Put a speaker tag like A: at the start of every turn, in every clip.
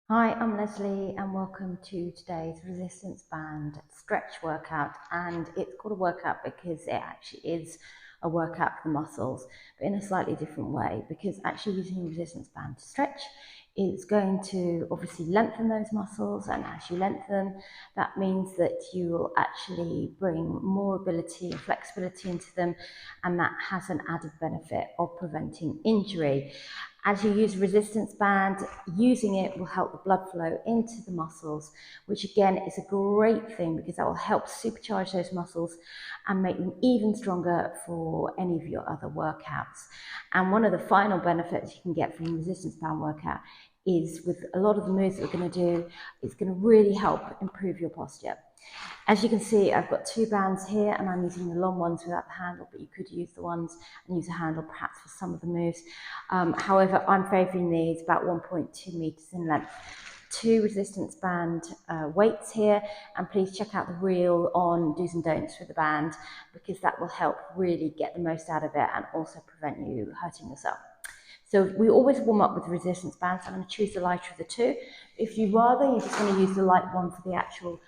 A: Hi, I'm Leslie and welcome to today's resistance band stretch workout. And it's called a workout because it actually is a workout for the muscles, but in a slightly different way, because actually using a resistance band to stretch is going to obviously lengthen those muscles, and as you lengthen them, that means that you will actually bring more ability and flexibility into them, and that has an added benefit of preventing injury. As you use resistance band, using it will help the blood flow into the muscles, which again is a great thing because that will help supercharge those muscles and make them even stronger for any of your other workouts. And one of the final benefits you can get from a resistance band workout is with a lot of the moves that we're going to do, it's going to really help improve your posture. As you can see, I've got two bands here and I'm using the long ones without the handle, but you could use the ones and use a handle perhaps for some of the moves. However, I'm favouring these about 1.2 metres in length. Two resistance band weights here, and please check out the reel on do's and don'ts for the band because that will help really get the most out of it and also prevent you hurting yourself. So we always warm up with the resistance band, so I'm going to choose the lighter of the two. If you rather, you just want to use the light one for the actual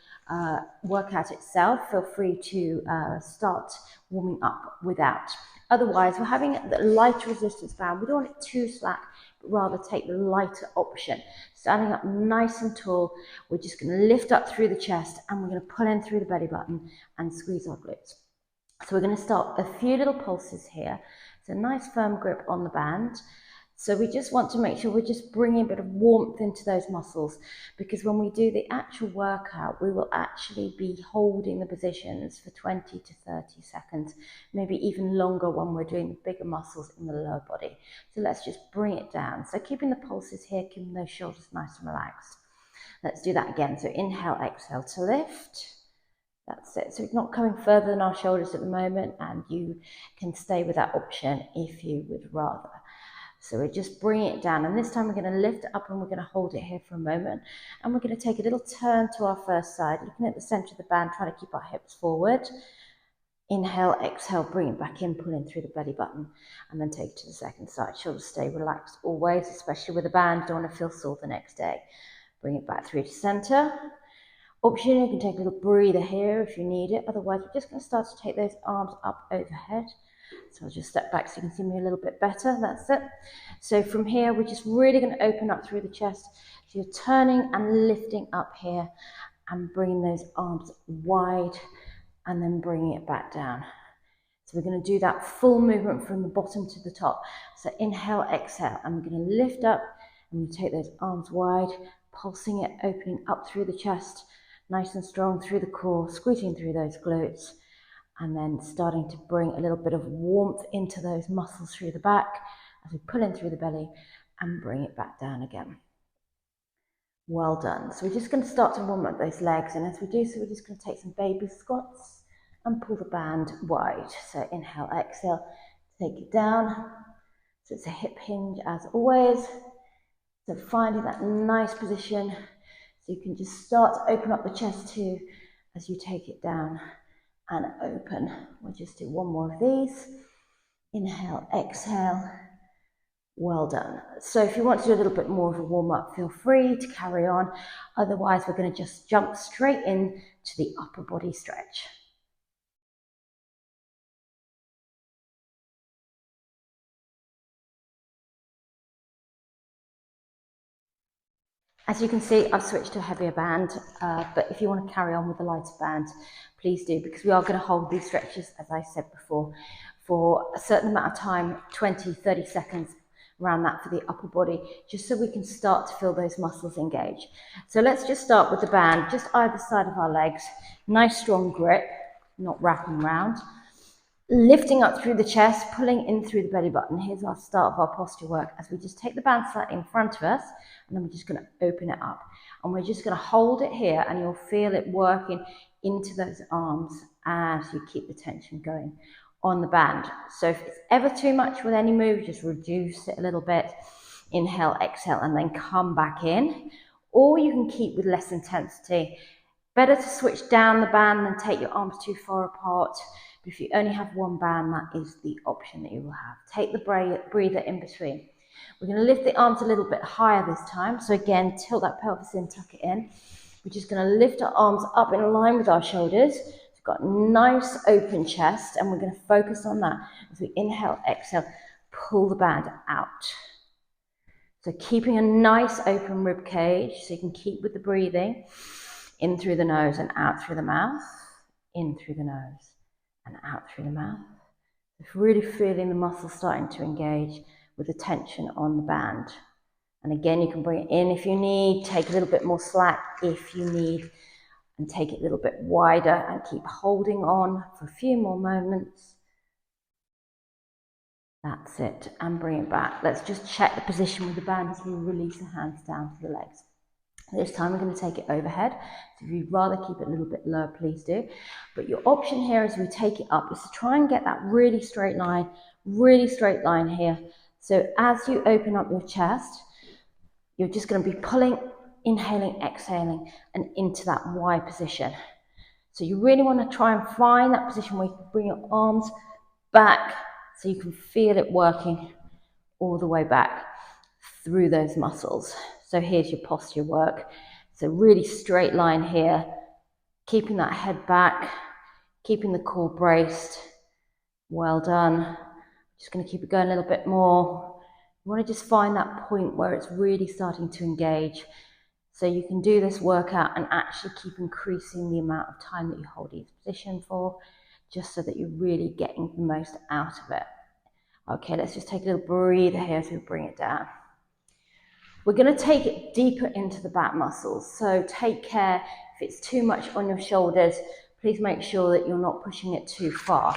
A: workout itself, feel free to start warming up without. Otherwise, we're having the lighter resistance band. We don't want it too slack, but rather take the lighter option. Standing up nice and tall, we're just going to lift up through the chest and we're going to pull in through the belly button and squeeze our glutes. So we're going to start a few little pulses here. So nice firm grip on the band. So we just want to make sure we're just bringing a bit of warmth into those muscles, because when we do the actual workout, we will actually be holding the positions for 20 to 30 seconds, maybe even longer when we're doing the bigger muscles in the lower body. So let's just bring it down. So keeping the pulses here, keeping those shoulders nice and relaxed. Let's do that again. So inhale, exhale to lift. That's it. So it's not coming further than our shoulders at the moment, and you can stay with that option if you would rather. So we're just bringing it down, and this time we're going to lift it up and we're going to hold it here for a moment, and we're going to take a little turn to our first side, looking at the center of the band, trying to keep our hips forward. Inhale, exhale, bring it back in, pull in through the belly button, and then take it to the second side. Shoulders stay relaxed always, especially with a band. Don't want to feel sore the next day. Bring it back through to center. Option, you can take a little breather here if you need it. Otherwise, we're just going to start to take those arms up overhead. So I'll just step back so you can see me a little bit better. That's it. So from here, we're just really going to open up through the chest. So you're turning and lifting up here and bringing those arms wide and then bringing it back down. So we're going to do that full movement from the bottom to the top. So inhale, exhale, and we're going to lift up and we take those arms wide, pulsing it, opening up through the chest, nice and strong through the core, squeezing through those glutes, and then starting to bring a little bit of warmth into those muscles through the back as we pull in through the belly and bring it back down again. Well done. So we're just going to start to warm up those legs, and as we do so, we're just going to take some baby squats and pull the band wide. So inhale, exhale, take it down. So it's a hip hinge as always. So finding that nice position, so you can just start to open up the chest too as you take it down and open. We'll just do one more of these. Inhale, exhale. Well done. So if you want to do a little bit more of a warm-up, feel free to carry on. Otherwise, we're going to just jump straight in to the upper body stretch. As you can see, I've switched to a heavier band, but if you want to carry on with the lighter band, please do, because we are going to hold these stretches, as I said before, for a certain amount of time, 20, 30 seconds, around that for the upper body, just so we can start to feel those muscles engage. So let's just start with the band, just either side of our legs, nice strong grip, not wrapping around. Lifting up through the chest, pulling in through the belly button. Here's our start of our posture work as we just take the band slightly in front of us, and then we're just going to open it up. And we're just going to hold it here, and you'll feel it working into those arms as you keep the tension going on the band. So if it's ever too much with any move, just reduce it a little bit. Inhale, exhale, and then come back in. Or you can keep with less intensity. Better to switch down the band than take your arms too far apart. But if you only have one band, that is the option that you will have. Take the breather in between. We're going to lift the arms a little bit higher this time. So again, tilt that pelvis in, tuck it in. We're just going to lift our arms up in line with our shoulders. We've got a nice open chest, and we're going to focus on that as we inhale, exhale, pull the band out. So keeping a nice open rib cage so you can keep with the breathing. In through the nose and out through the mouth. In through the nose and out through the mouth. It's really feeling the muscles starting to engage with the tension on the band. And again, you can bring it in if you need, take a little bit more slack if you need, and take it a little bit wider and keep holding on for a few more moments. That's it, and bring it back. Let's just check the position with the band as we release the hands down to the legs. This time we're going to take it overhead. So if you'd rather keep it a little bit lower, please do. But your option here as we take it up is to try and get that really straight line here. So as you open up your chest, you're just going to be pulling, inhaling, exhaling, and into that Y position. So you really want to try and find that position where you can bring your arms back so you can feel it working all the way back through those muscles. So here's your posture work. It's a really straight line here, keeping that head back, keeping the core braced. Well done. Just going to keep it going a little bit more. You want to just find that point where it's really starting to engage. So you can do this workout and actually keep increasing the amount of time that you hold each position for, just so that you're really getting the most out of it. Okay, let's just take a little breather here as we bring it down. We're going to take it deeper into the back muscles. So take care if it's too much on your shoulders, please make sure that you're not pushing it too far.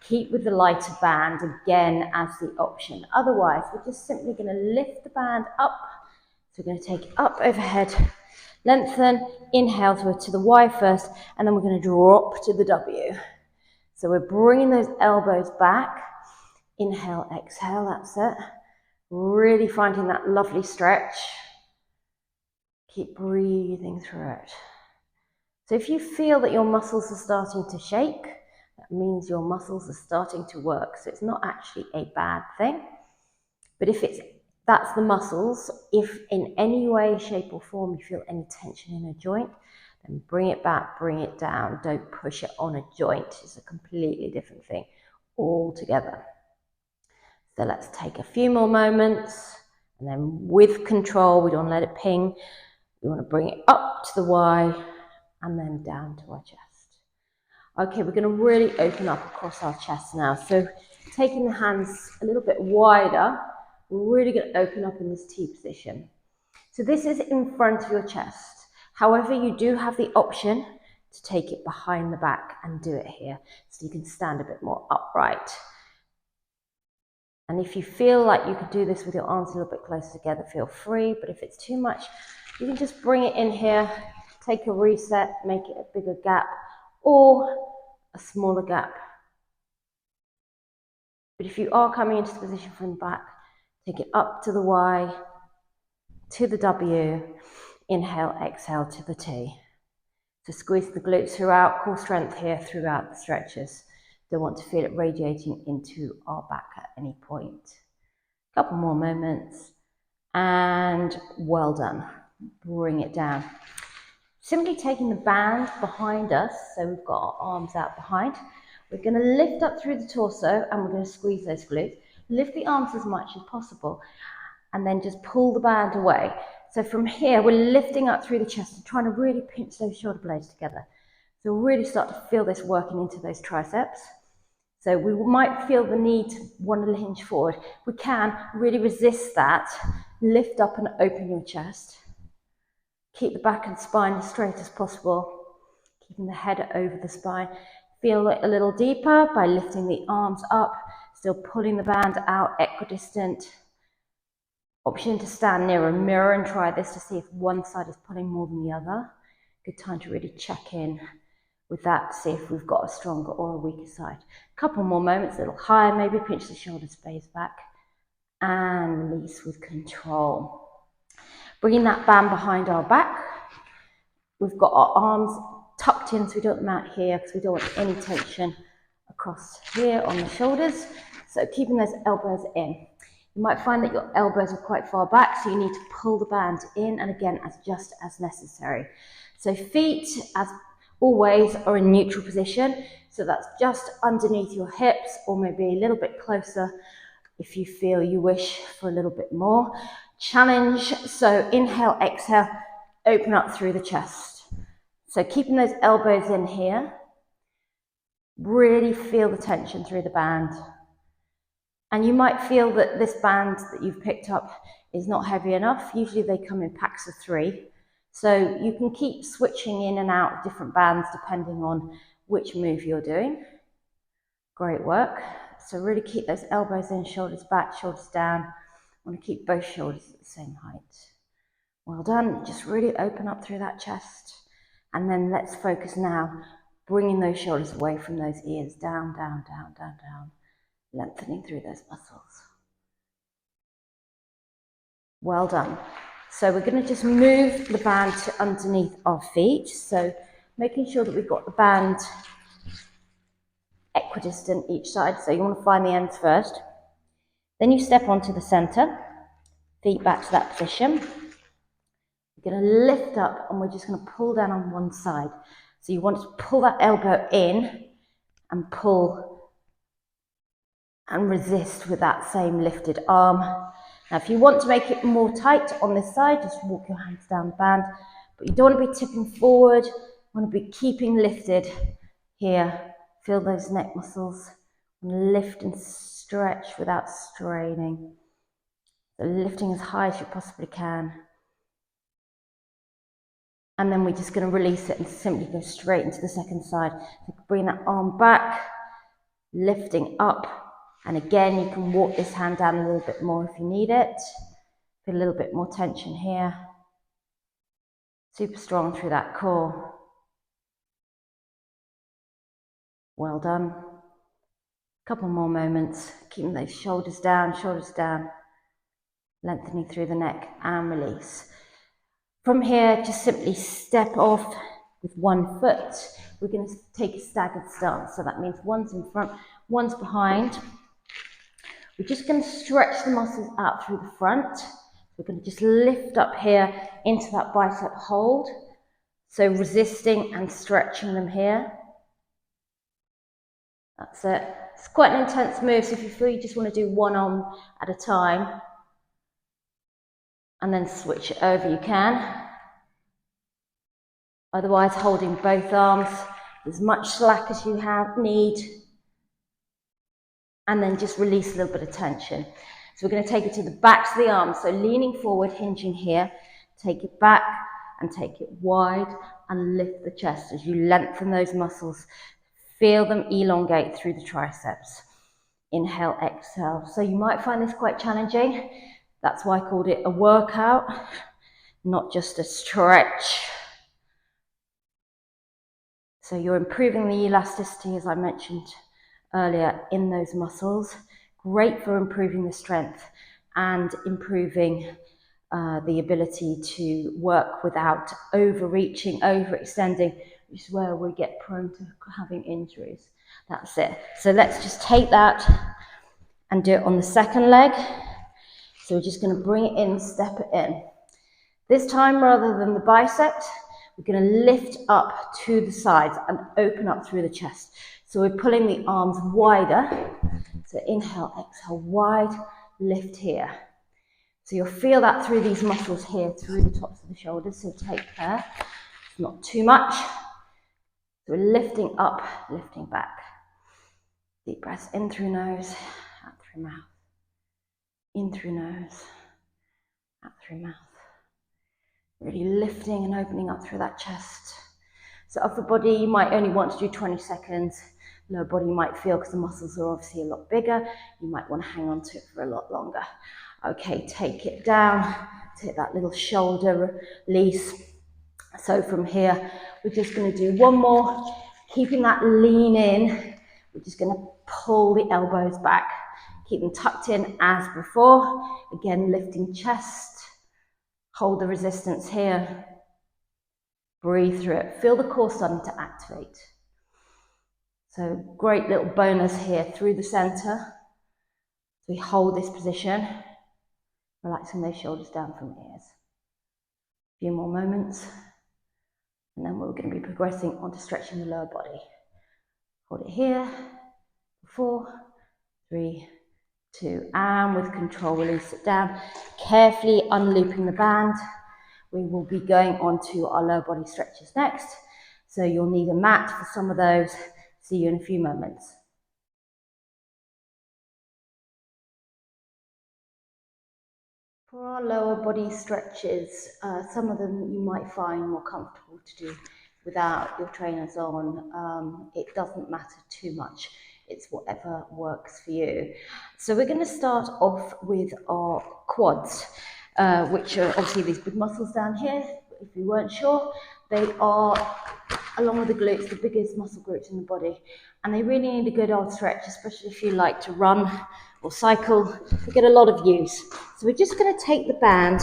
A: Keep with the lighter band again as the option. Otherwise, we're just simply going to lift the band up. So we're going to take it up overhead, lengthen, inhale to the Y first, and then we're going to drop to the W. So we're bringing those elbows back. Inhale, exhale, that's it. Really finding that lovely stretch. Keep breathing through it. So if you feel that your muscles are starting to shake, that means your muscles are starting to work. So it's not actually a bad thing. But if that's the muscles, if in any way, shape or form you feel any tension in a joint, then bring it back, bring it down. Don't push it on a joint. It's a completely different thing altogether. So let's take a few more moments, and then with control, we don't let it ping. We want to bring it up to the Y and then down to our chest. Okay, we're going to really open up across our chest now. So taking the hands a little bit wider, we're really going to open up in this T position. So this is in front of your chest. However, you do have the option to take it behind the back and do it here, so you can stand a bit more upright. And if you feel like you could do this with your arms a little bit closer together, feel free. But if it's too much, you can just bring it in here, take a reset, make it a bigger gap or a smaller gap. But if you are coming into the position from the back, take it up to the Y, to the W, inhale, exhale to the T. So squeeze the glutes throughout, core strength here throughout the stretches. Don't want to feel it radiating into our back at any point. Couple more moments, and well done. Bring it down. Simply taking the band behind us, so we've got our arms out behind. We're going to lift up through the torso and we're going to squeeze those glutes. Lift the arms as much as possible and then just pull the band away. So from here, we're lifting up through the chest and trying to really pinch those shoulder blades together. So we'll really start to feel this working into those triceps. So we might feel the need to want to hinge forward. We can really resist that. Lift up and open your chest. Keep the back and spine as straight as possible. Keeping the head over the spine. Feel it a little deeper by lifting the arms up. Still pulling the band out equidistant. Option to stand near a mirror and try this to see if one side is pulling more than the other. Good time to really check in with that, see if we've got a stronger or a weaker side. Couple more moments, a little higher, maybe pinch the shoulders, space back, and release with control. Bringing that band behind our back. We've got our arms tucked in so we don't want them out here because we don't want any tension across here on the shoulders. So keeping those elbows in. You You might find that your elbows are quite far back, so you need to pull the band in, and again, just as necessary. So feet, as always, are in neutral position, so that's just underneath your hips, or maybe a little bit closer if you feel you wish for a little bit more. Challenge, so inhale, exhale, open up through the chest. So keeping those elbows in here, really feel the tension through the band. And you might feel that this band that you've picked up is not heavy enough. Usually they come in packs of 3. So you can keep switching in and out of different bands depending on which move you're doing. Great work. So really keep those elbows in, shoulders back, shoulders down. I want to keep both shoulders at the same height. Well done. Just really open up through that chest. And then let's focus now, bringing those shoulders away from those ears. Down, down, down, down, down. Lengthening through those muscles. Well done. So we're going to just move the band to underneath our feet. So making sure that we've got the band equidistant each side. So you want to find the ends first. Then you step onto the center, feet back to that position. You're going to lift up and we're just going to pull down on one side. So you want to pull that elbow in and pull and resist with that same lifted arm. Now, if you want to make it more tight on this side, just walk your hands down the band, but you don't want to be tipping forward. You want to be keeping lifted here. Feel those neck muscles. Lift and stretch without straining. So lifting as high as you possibly can. And then we're just going to release it and simply go straight into the second side. So bring that arm back, lifting up. And again, you can walk this hand down a little bit more if you need it. Feel a little bit more tension here. Super strong through that core. Well done. Couple more moments. Keeping those shoulders down, lengthening through the neck and release. From here, just simply step off with one foot. We're going to take a staggered stance. So that means one's in front, one's behind. We're just going to stretch the muscles out through the front. We're going to just lift up here into that bicep hold. So resisting and stretching them here. That's it. It's quite an intense move, so if you feel you just want to do one arm at a time and then switch it over, you can. Otherwise, holding both arms, as much slack as you need. And then just release a little bit of tension. So we're going to take it to the backs of the arms. So leaning forward, hinging here. Take it back and take it wide and lift the chest as you lengthen those muscles. Feel them elongate through the triceps. Inhale, exhale. So you might find this quite challenging. That's why I called it a workout, not just a stretch. So you're improving the elasticity, as I mentioned earlier, in those muscles. Great for improving the strength and improving the ability to work without overreaching, overextending, which is where we get prone to having injuries. That's it. So let's just take that and do it on the second leg. So we're just going to bring it in, step it in. This time, rather than the biceps, we're going to lift up to the sides and open up through the chest. So we're pulling the arms wider. So inhale, exhale, wide, lift here. So you'll feel that through these muscles here, through the tops of the shoulders. So take care, not too much. So we're lifting up, lifting back. Deep breaths in through nose, out through mouth. In through nose, out through mouth. Really lifting and opening up through that chest. So upper body, you might only want to do 20 seconds. Lower body you might feel, because the muscles are obviously a lot bigger, you might want to hang on to it for a lot longer. Okay, take it down, take that little shoulder release. So from here, we're just going to do one more, keeping that lean in. We're just going to pull the elbows back, keep them tucked in as before. Again, lifting chest, hold the resistance here. Breathe through it, feel the core starting to activate. So great little bonus here through the center. So we hold this position. relaxing those shoulders down from ears. A few more moments, and then we're going to be progressing on to stretching the lower body. Hold it here, 4, 3, 2, and with control, release it down. Carefully unlooping the band. We will be going on to our lower body stretches next. So you'll need a mat for some of those. See you in a few moments. For our lower body stretches, some of them you might find more comfortable to do without your trainers on. It doesn't matter too much. It's whatever works for you. So we're going to start off with our quads, which are obviously these big muscles down here. If you weren't sure, they are, along with the glutes, the biggest muscle groups in the body. And they really need a good old stretch, especially if you like to run or cycle. They get a lot of use. So we're just going to take the band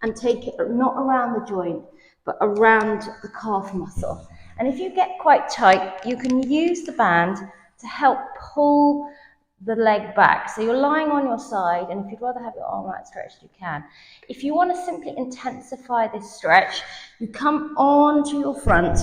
A: and take it not around the joint, but around the calf muscle. And if you get quite tight, you can use the band to help pull the leg back. So you're lying on your side, and if you'd rather have your arm outstretched, you can. If you want to simply intensify this stretch, you come on to your front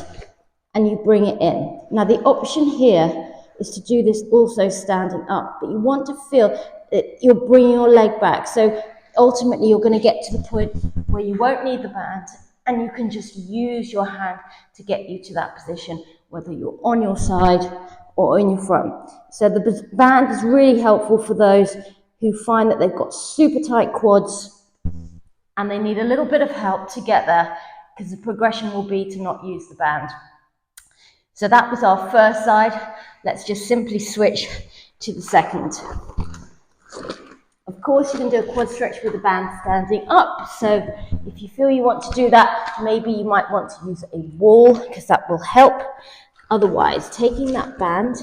A: and you bring it in. Now the option here is to do this also standing up, but you want to feel that you're bringing your leg back. So ultimately you're going to get to the point where you won't need the band and you can just use your hand to get you to that position, whether you're on your side or in your front. So the band is really helpful for those who find that they've got super tight quads and they need a little bit of help to get there, because the progression will be to not use the band. So that was our first side. Let's just simply switch to the second. Of course, you can do a quad stretch with the band standing up. So if you feel you want to do that, maybe you might want to use a wall, because that will help. Otherwise, taking that band,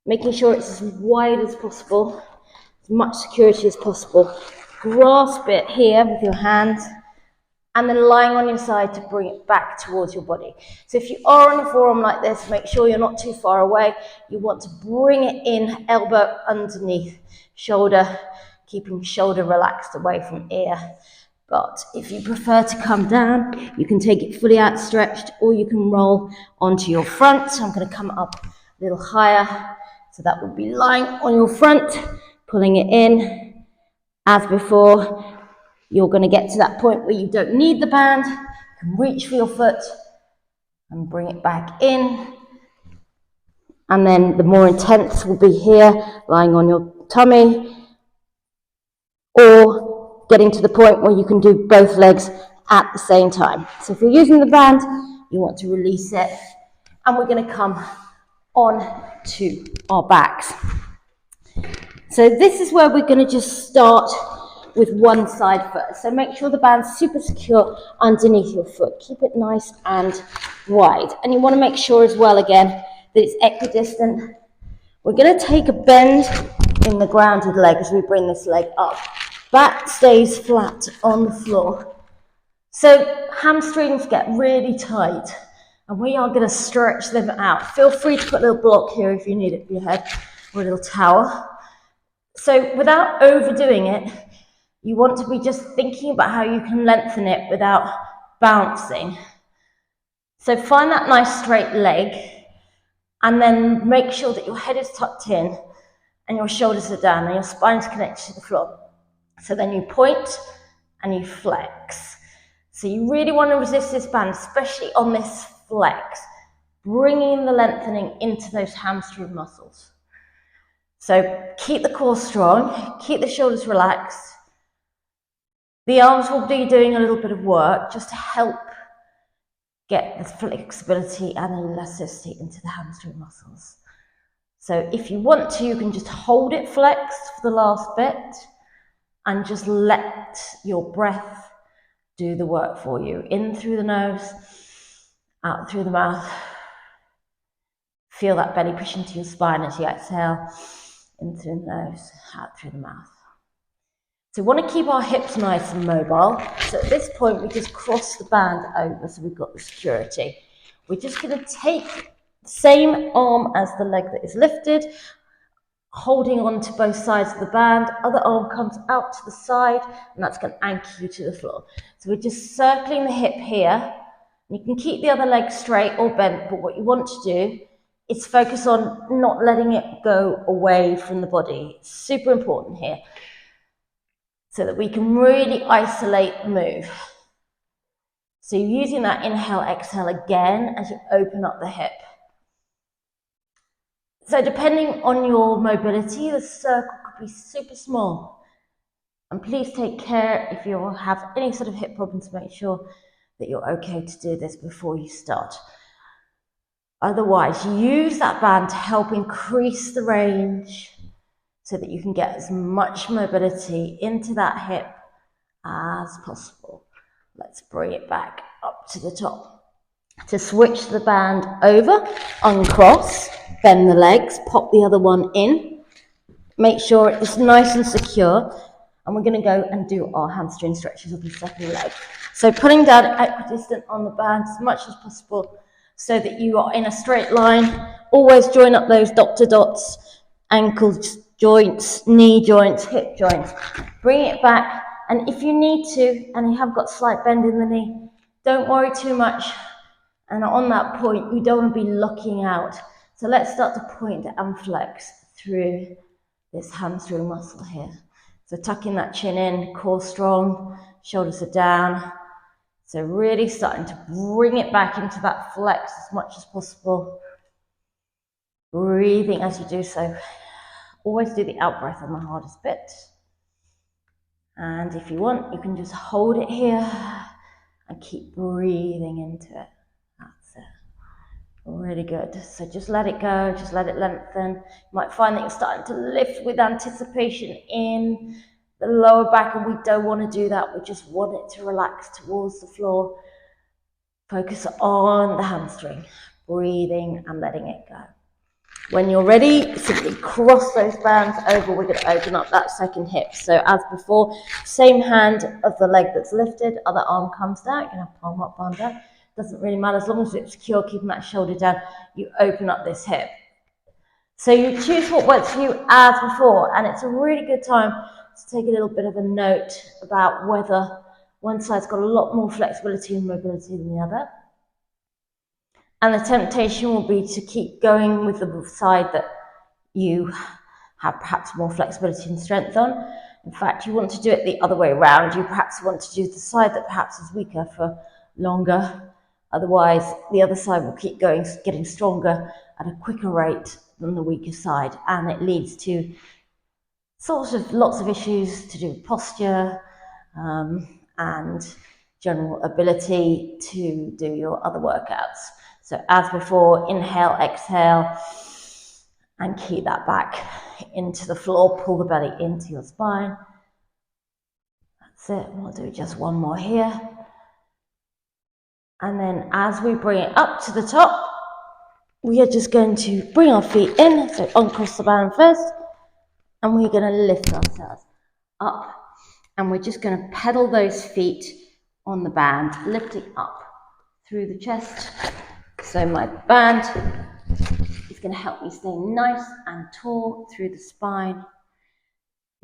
A: making sure it's as wide as possible, as much security as possible. Grasp it here with your hands, and then lying on your side to bring it back towards your body. So if you are on a forearm like this, make sure you're not too far away. You want to bring it in, elbow underneath shoulder, keeping shoulder relaxed away from ear. But if you prefer to come down, you can take it fully outstretched, or you can roll onto your front. So I'm going to come up a little higher. So that would be lying on your front, pulling it in. As before, you're going to get to that point where you don't need the band. You can reach for your foot and bring it back in. And then the more intense will be here, lying on your tummy, or getting to the point where you can do both legs at the same time. So if you're using the band, you want to release it. And we're going to come on to our backs. So this is where we're going to just start with one side first. So make sure the band's super secure underneath your foot. Keep it nice and wide. And you want to make sure as well, again, that it's equidistant. We're going to take a bend in the grounded leg as we bring this leg up. Back stays flat on the floor. So hamstrings get really tight, and we are going to stretch them out. Feel free to put a little block here if you need it for your head, or a little towel. So without overdoing it, you want to be just thinking about how you can lengthen it without bouncing. So find that nice straight leg, and then make sure that your head is tucked in and your shoulders are down and your spine's connected to the floor. So then you point and you flex. So you really want to resist this band, especially on this flex, bringing the lengthening into those hamstring muscles. So keep the core strong, keep the shoulders relaxed. The arms will be doing a little bit of work just to help get the flexibility and elasticity into the hamstring muscles. So if you want to, you can just hold it flexed for the last bit and just let your breath do the work for you. In through the nose, out through the mouth. Feel that belly push into your spine as you exhale. In through the nose, out through the mouth. So we want to keep our hips nice and mobile. So at this point, we just cross the band over so we've got the security. We're just going to take the same arm as the leg that is lifted, holding on to both sides of the band. Other arm comes out to the side, and that's going to anchor you to the floor. So we're just circling the hip here. You can keep the other leg straight or bent, but what you want to do is focus on not letting it go away from the body. It's super important here, so that we can really isolate the move. So you're using that inhale, exhale again as you open up the hip. So depending on your mobility, the circle could be super small. And please take care if you have any sort of hip problems, make sure that you're okay to do this before you start. Otherwise, use that band to help increase the range so that you can get as much mobility into that hip as possible. Let's bring it back up to the top. To switch the band over, uncross, bend the legs, pop the other one in. Make sure it's nice and secure. And we're going to go and do our hamstring stretches of the second leg. So putting down equidistant on the band as much as possible so that you are in a straight line. Always join up those dot to dots, ankle joints, knee joints, hip joints. Bring it back. And if you need to, and you have got slight bend in the knee, don't worry too much. And on that point, you don't want to be locking out. So let's start to point and flex through this hamstring muscle here. So tucking that chin in, core strong, shoulders are down. So really starting to bring it back into that flex as much as possible. Breathing as you do so. Always do the out breath on the hardest bit. And if you want, you can just hold it here and keep breathing into it. That's it. Really good. So just let it go, just let it lengthen. You might find that you're starting to lift with anticipation in the lower back, and we don't want to do that. We just want it to relax towards the floor. Focus on the hamstring, breathing and letting it go. When you're ready, simply cross those bands over. We're going to open up that second hip. So as before, same hand of the leg that's lifted, other arm comes down. You can have palm up, palm down. Doesn't really matter, as long as it's secure, keeping that shoulder down, you open up this hip. So you choose what works for you as before, and it's a really good time to take a little bit of a note about whether one side's got a lot more flexibility and mobility than the other. And the temptation will be to keep going with the side that you have perhaps more flexibility and strength on. In fact, you want to do it the other way around. You perhaps want to do the side that perhaps is weaker for longer. Otherwise, the other side will keep going, getting stronger at a quicker rate than the weaker side. And it leads to sort of lots of issues to do with posture and general ability to do your other workouts. So as before, inhale, exhale, and keep that back into the floor. Pull the belly into your spine. That's it. We'll do just one more here. And then as we bring it up to the top, we are just going to bring our feet in. So uncross the band first. And we're going to lift ourselves up. And we're just going to pedal those feet on the band, lifting up through the chest. So my band is going to help me stay nice and tall through the spine,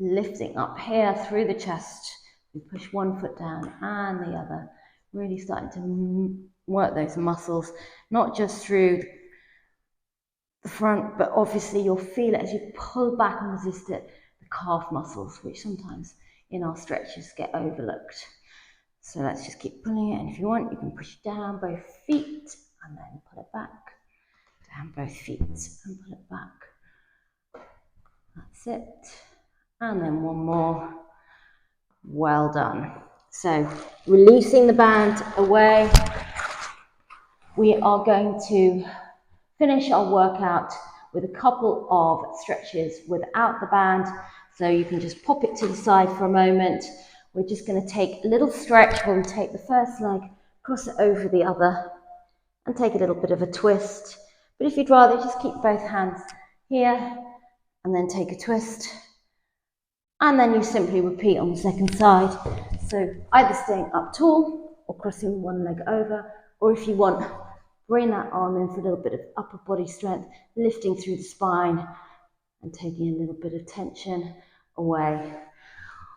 A: lifting up here through the chest. We push one foot down and the other, really starting to work those muscles, not just through the front, but obviously you'll feel it as you pull back and resist it, the calf muscles, which sometimes in our stretches get overlooked. So let's just keep pulling it, and if you want, you can push down both feet and then pull it back. Down both feet and pull it back. That's it. And then one more. Well done. So releasing the band away, we are going to finish our workout with a couple of stretches without the band. So you can just pop it to the side for a moment. We're just going to take a little stretch where we take the first leg, cross it over the other, and take a little bit of a twist. But if you'd rather, just keep both hands here and then take a twist. And then you simply repeat on the second side. So either staying up tall or crossing one leg over, or if you want, bring that arm in for a little bit of upper body strength, lifting through the spine and taking a little bit of tension away.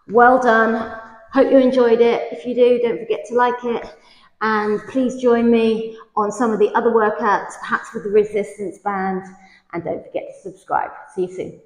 A: Well done. Hope you enjoyed it. If you do, don't forget to like it. And please join me on some of the other workouts, perhaps with the resistance band. And don't forget to subscribe. See you soon.